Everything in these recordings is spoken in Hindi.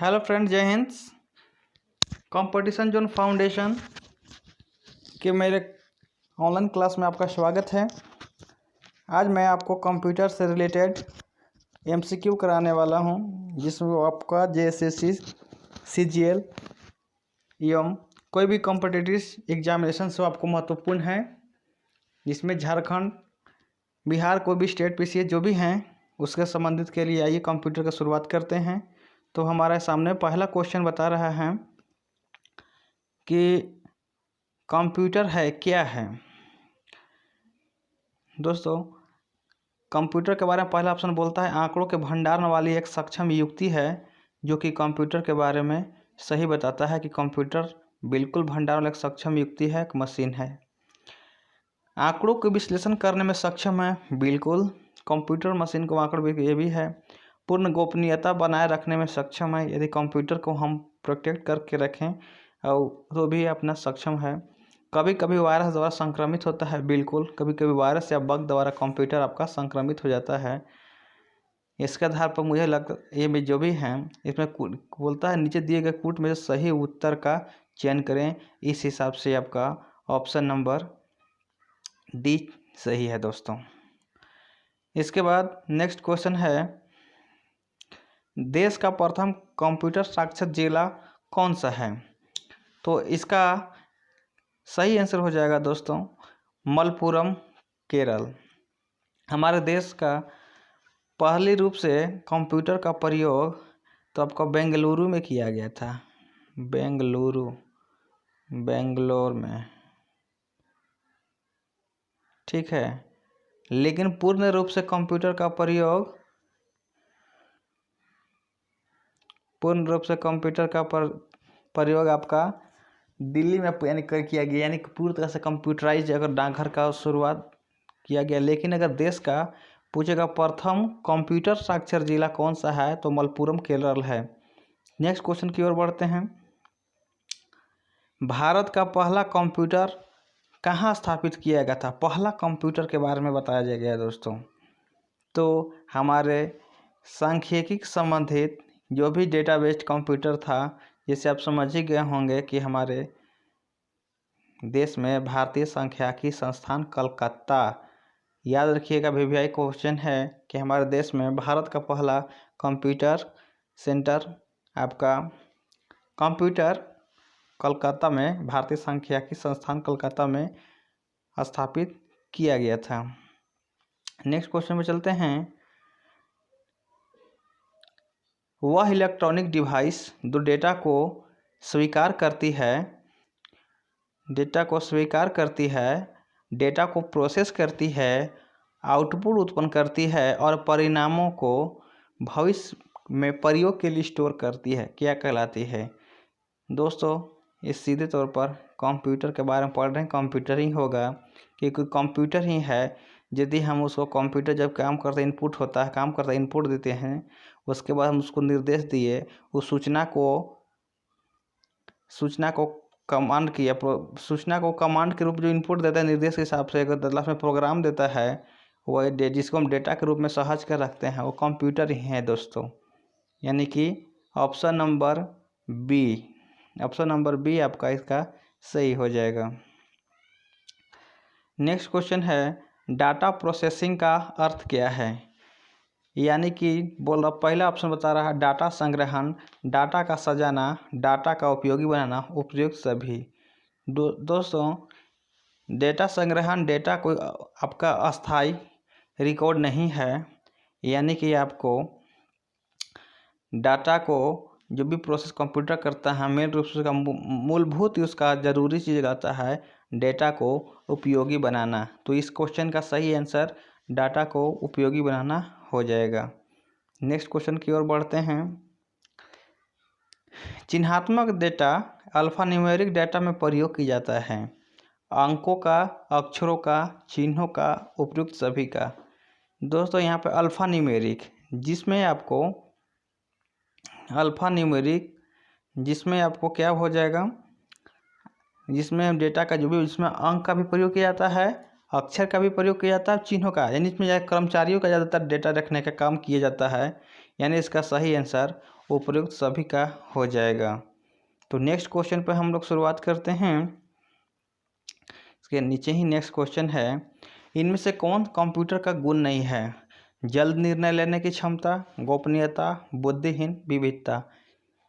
हेलो फ्रेंड, जय हिंद। कंपटीशन जोन फाउंडेशन के मेरे ऑनलाइन क्लास में आपका स्वागत है। आज मैं आपको कंप्यूटर से रिलेटेड एमसीक्यू कराने वाला हूं, जिसमें आपका जेएसएससी, सीजीएल एवं कोई भी कॉम्पिटिटिव एग्जामिनेशन से आपको महत्वपूर्ण है। जिसमें झारखंड, बिहार, कोई भी स्टेट पीसीए जो भी हैं उसके संबंधित के लिए आइए कंप्यूटर का शुरुआत करते हैं। तो हमारे सामने पहला क्वेश्चन बता रहा है कि कंप्यूटर है क्या है। दोस्तों, कंप्यूटर के बारे में पहला ऑप्शन बोलता है आंकड़ों के भंडारण वाली एक सक्षम युक्ति है, जो कि कंप्यूटर के बारे में सही बताता है कि कंप्यूटर बिल्कुल भंडारण वाली एक सक्षम युक्ति है, एक मशीन है। आंकड़ों के विश्लेषण करने में सक्षम है, बिल्कुल कंप्यूटर मशीन को आंकड़े भी ये भी है। पूर्ण गोपनीयता बनाए रखने में सक्षम है, यदि कंप्यूटर को हम प्रोटेक्ट करके रखें और तो भी अपना सक्षम है। कभी कभी वायरस द्वारा संक्रमित होता है, बिल्कुल कभी कभी वायरस या बग द्वारा कंप्यूटर आपका संक्रमित हो जाता है। इसके आधार पर मुझे लगता ये में जो भी हैं इसमें बोलता है नीचे दिए गए कूट में से सही उत्तर का चयन करें। इस हिसाब से आपका ऑप्शन नंबर डी सही है दोस्तों। इसके बाद नेक्स्ट क्वेश्चन है, देश का प्रथम कंप्यूटर साक्षर जिला कौन सा है। तो इसका सही आंसर हो जाएगा दोस्तों मलप्पुरम, केरल। हमारे देश का पहले रूप से कंप्यूटर का प्रयोग तो आपका बेंगलुरु में किया गया था, बेंगलोर में, ठीक है। लेकिन पूर्ण रूप से कंप्यूटर का प्रयोग आपका दिल्ली में यानी किया गया, यानी कि पूरी तरह से कंप्यूटराइज अगर डाकघर का शुरुआत किया गया। लेकिन अगर देश का पूछेगा प्रथम कंप्यूटर साक्षर जिला कौन सा है तो मलप्पुरम, केरल है। नेक्स्ट क्वेश्चन की ओर बढ़ते हैं। भारत का पहला कंप्यूटर कहाँ स्थापित किया गया था। पहला कंप्यूटर के बारे में बताया गया दोस्तों। तो हमारे सांख्यिकी संबंधित जो भी डेटाबेस कंप्यूटर था, जिसे आप समझ ही गए होंगे कि हमारे देश में भारतीय सांख्यिकी संस्थान कलकत्ता, याद रखिएगा VVI क्वेश्चन है कि हमारे देश में भारत का पहला कंप्यूटर सेंटर आपका कंप्यूटर कलकत्ता में, भारतीय सांख्यिकी संस्थान कलकत्ता में स्थापित किया गया था। नेक्स्ट क्वेश्चन में चलते हैं। वह इलेक्ट्रॉनिक डिवाइस जो डेटा को स्वीकार करती है, डेटा को प्रोसेस करती है, आउटपुट उत्पन्न करती है और परिणामों को भविष्य में प्रयोग के लिए स्टोर करती है, क्या कहलाती है। दोस्तों, इस सीधे तौर पर कंप्यूटर के बारे में पढ़ रहे हैं, कंप्यूटर ही होगा, क्योंकि कंप्यूटर ही है। यदि हम उसको कंप्यूटर जब काम करते इनपुट होता है, काम करता इनपुट देते हैं, उसके बाद हम उसको निर्देश दिए, उस सूचना को कमांड के रूप जो इनपुट देता है निर्देश के हिसाब से, अगर लास्ट में प्रोग्राम देता है, वह जिसको हम डेटा के रूप में सहज कर रखते हैं, वो कंप्यूटर ही है दोस्तों। यानी कि ऑप्शन नंबर बी आपका इसका सही हो जाएगा। नेक्स्ट क्वेश्चन है, डाटा प्रोसेसिंग का अर्थ क्या है। यानी कि पहला ऑप्शन बता रहा है डाटा संग्रहण, डाटा का सजाना, डाटा का उपयोगी बनाना, उपयुक्त सभी। दोस्तों, डेटा संग्रहण, डेटा कोई आपका अस्थाई रिकॉर्ड नहीं है। यानी कि आपको डाटा को जो भी प्रोसेस कंप्यूटर करता है, मेन रूप से उसका मूलभूत उसका जरूरी चीज़ रहता है डेटा को उपयोगी बनाना। तो इस क्वेश्चन का सही आंसर डाटा को उपयोगी बनाना हो जाएगा। नेक्स्ट क्वेश्चन की ओर बढ़ते हैं। चिन्हात्मक डेटा अल्फान्यूमेरिक डेटा में प्रयोग किया जाता है, अंकों का, अक्षरों का, चिन्हों का, उपयुक्त सभी का। दोस्तों, यहाँ पे अल्फान्यूमेरिक जिसमें आपको क्या हो जाएगा, जिसमें डेटा का जो भी, इसमें अंक का भी प्रयोग किया जाता है, अक्षर का भी प्रयोग किया जाता है, चिन्हों का, यानी इसमें कर्मचारियों का ज़्यादातर डेटा रखने का काम किया जाता है। यानी इसका सही आंसर उपयुक्त सभी का हो जाएगा। तो नेक्स्ट क्वेश्चन पर हम लोग शुरुआत करते हैं। इसके नीचे ही नेक्स्ट क्वेश्चन है, इनमें से कौन कंप्यूटर का गुण नहीं है? जल्द निर्णय लेने की क्षमता, गोपनीयता, बुद्धिहीन, विविधता।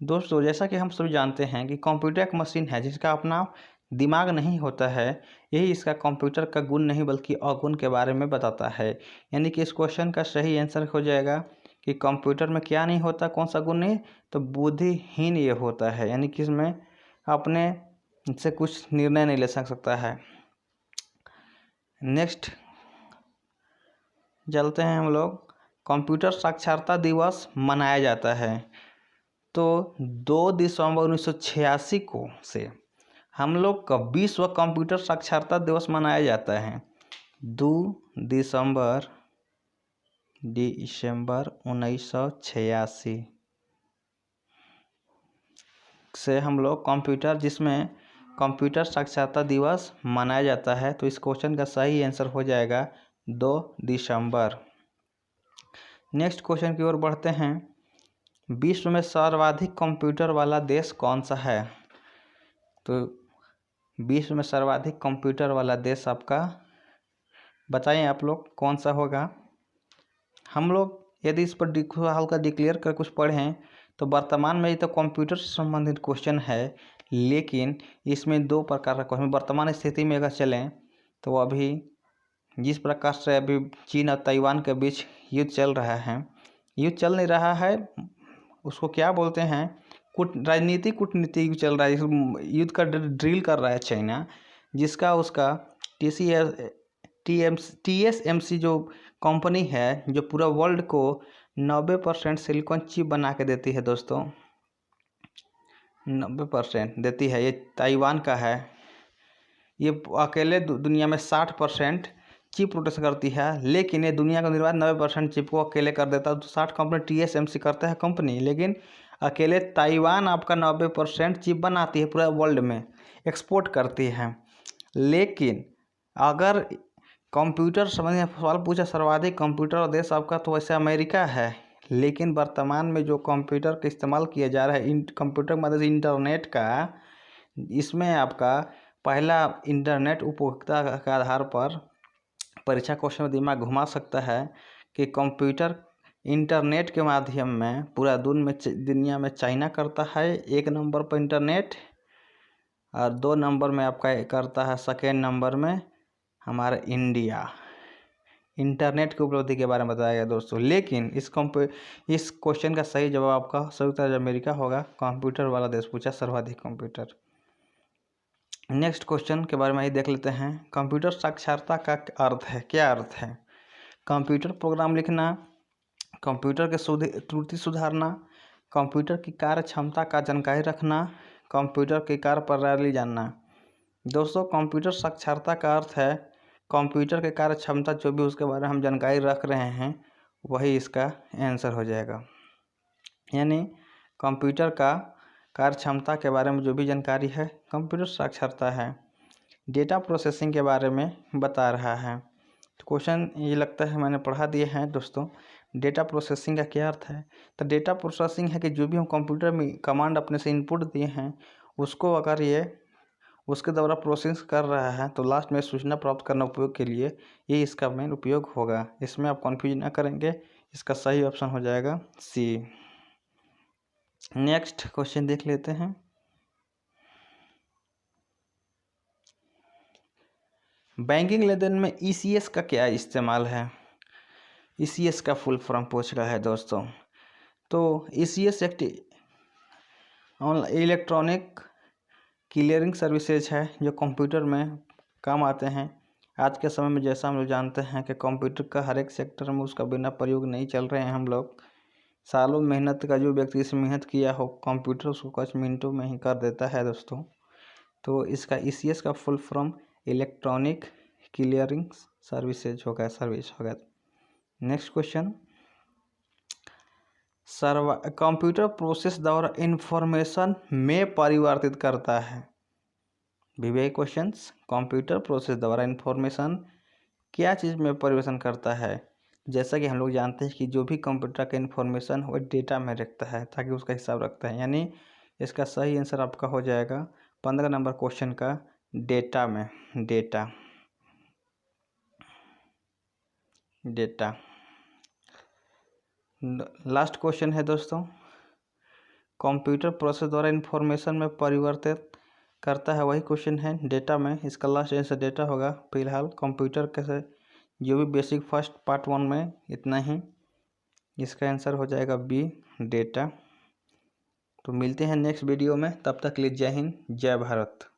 दोस्तों, जैसा कि हम सभी जानते हैं कि कंप्यूटर एक मशीन है जिसका अपना दिमाग नहीं होता है। यही इसका कंप्यूटर का गुण नहीं बल्कि अवगुण के बारे में बताता है। यानी कि इस क्वेश्चन का सही आंसर हो जाएगा कि कंप्यूटर में क्या नहीं होता, कौन सा गुण नहीं, तो बुद्धिहीन ये होता है। यानी कि इसमें अपने से कुछ निर्णय नहीं ले सकता है। नेक्स्ट चलते हैं हम लोग। कंप्यूटर साक्षरता दिवस मनाया जाता है तो 2 दिसंबर 1986 को से हम लोग का विश्व कंप्यूटर साक्षरता दिवस मनाया जाता है। 2 दिसंबर 1986 से हम लोग जिसमें कंप्यूटर साक्षरता दिवस मनाया जाता है। तो इस क्वेश्चन का सही आंसर हो जाएगा 2 दिसंबर। नेक्स्ट क्वेश्चन की ओर बढ़ते हैं। विश्व में सर्वाधिक कंप्यूटर वाला देश कौन सा है? तो विश्व में सर्वाधिक कंप्यूटर वाला देश आपका बताइए आप लोग कौन सा होगा। हम लोग यदि इस पर हल्का डिक्लेयर कर कुछ पढ़ें तो वर्तमान में ये तो कंप्यूटर से संबंधित क्वेश्चन है, लेकिन इसमें 2 प्रकार का क्वेश्चन वर्तमान स्थिति में अगर चलें तो अभी जिस प्रकार से अभी चीन और ताइवान के बीच युद्ध चल रहा है, युद्ध चल नहीं रहा है, उसको क्या बोलते हैं, राजनीतिक कूटनीति चल रहा है। युद्ध का ड्रिल कर रहा है चाइना, जिसका उसका TSMC जो कंपनी है जो पूरा वर्ल्ड को 90% सिलिकॉन चिप बना के देती है। दोस्तों 90% देती है, ये ताइवान का है। ये अकेले दुनिया में 60% चिप प्रोड्यूस करती है, लेकिन ये दुनिया का निर्माण 90% चिप को अकेले कर देता है। तो 60 कंपनी TSMC करता है कंपनी, लेकिन अकेले ताइवान आपका 90% चिप बनाती है, पूरा वर्ल्ड में एक्सपोर्ट करती है। लेकिन अगर कंप्यूटर संबंधी सवाल पूछा सर्वाधिक कंप्यूटर देश आपका, तो वैसे अमेरिका है। लेकिन वर्तमान में जो कंप्यूटर का इस्तेमाल किया जा रहा है कंप्यूटर की मदद से इंटरनेट का, इसमें आपका पहला इंटरनेट उपभोक्ता के आधार पर परीक्षा क्वेश्चन में दिमाग घुमा सकता है कि कंप्यूटर इंटरनेट के माध्यम में पूरा दुनिया में चाइना करता है 1 नंबर पर इंटरनेट, और 2 नंबर में आपका करता है, सेकेंड नंबर में हमारा इंडिया। इंटरनेट की उपलब्धि के बारे में बताया गया दोस्तों। लेकिन इस क्वेश्चन का सही जवाब आपका संयुक्त राज्य अमेरिका होगा। कंप्यूटर वाला देश पूछा सर्वाधिक कंप्यूटर। नेक्स्ट क्वेश्चन के बारे में ही देख लेते हैं। कंप्यूटर साक्षरता का अर्थ है, क्या अर्थ है? कंप्यूटर प्रोग्राम लिखना, कंप्यूटर के त्रुटि सुधारना, कंप्यूटर की कार्य क्षमता का जानकारी रखना, कंप्यूटर की कार्य प्रणाली जानना। दोस्तों, कंप्यूटर साक्षरता का अर्थ है कंप्यूटर के कार्य क्षमता, जो भी उसके बारे में हम जानकारी रख रहे हैं वही इसका आंसर हो जाएगा। यानी कंप्यूटर का कार्य क्षमता के बारे में जो भी जानकारी है कंप्यूटर साक्षरता है। डेटा प्रोसेसिंग के बारे में बता रहा है। तो क्वेश्चन ये लगता है मैंने पढ़ा दिए हैं दोस्तों। डेटा प्रोसेसिंग का क्या अर्थ है? तो डेटा प्रोसेसिंग है कि जो भी हम कंप्यूटर में कमांड अपने से इनपुट दिए हैं उसको अगर ये उसके द्वारा प्रोसेस कर रहा है तो लास्ट में सूचना प्राप्त करना उपयोग के लिए ये इसका मेन उपयोग होगा। इसमें आप कन्फ्यूज ना करेंगे, इसका सही ऑप्शन हो जाएगा सी। नेक्स्ट क्वेश्चन देख लेते हैं। बैंकिंग लेन देन में ECS का क्या इस्तेमाल है? ECS का फुल फॉर्म पूछ रहा है दोस्तों। तो ECS एक इलेक्ट्रॉनिक क्लियरिंग सर्विसेज है जो कंप्यूटर में काम आते हैं। आज के समय में जैसा हम लोग जानते हैं कि कंप्यूटर का हर एक सेक्टर में उसका बिना प्रयोग नहीं चल रहे हैं। हम लोग सालों मेहनत का जो व्यक्ति इसमें मेहनत किया हो कंप्यूटर उसको कुछ मिनटों में ही कर देता है दोस्तों। तो इसका ECS का full form electronic clearing services होगा, सर्विस होगा। नेक्स्ट क्वेश्चन, कंप्यूटर प्रोसेस द्वारा इंफॉर्मेशन में परिवर्तित करता है। विवेक क्वेश्चंस, कंप्यूटर प्रोसेस द्वारा इंफॉर्मेशन क्या चीज़ में परिवर्तन करता है? जैसा कि हम लोग जानते हैं कि जो भी कंप्यूटर का इन्फॉर्मेशन वो डेटा में रखता है ताकि उसका हिसाब रखता है, यानी इसका सही आंसर आपका हो जाएगा 15 नंबर क्वेश्चन का डेटा में। डेटा डेटा लास्ट क्वेश्चन है दोस्तों, कंप्यूटर प्रोसेस द्वारा इन्फॉर्मेशन में परिवर्तित करता है, वही क्वेश्चन है डेटा में। इसका लास्ट आंसर डेटा होगा। फिलहाल कंप्यूटर कैसे जो भी बेसिक फर्स्ट पार्ट 1 में इतना ही, इसका आंसर हो जाएगा बी, डेटा। तो मिलते हैं नेक्स्ट वीडियो में, तब तक के लिए जय हिंद जय भारत।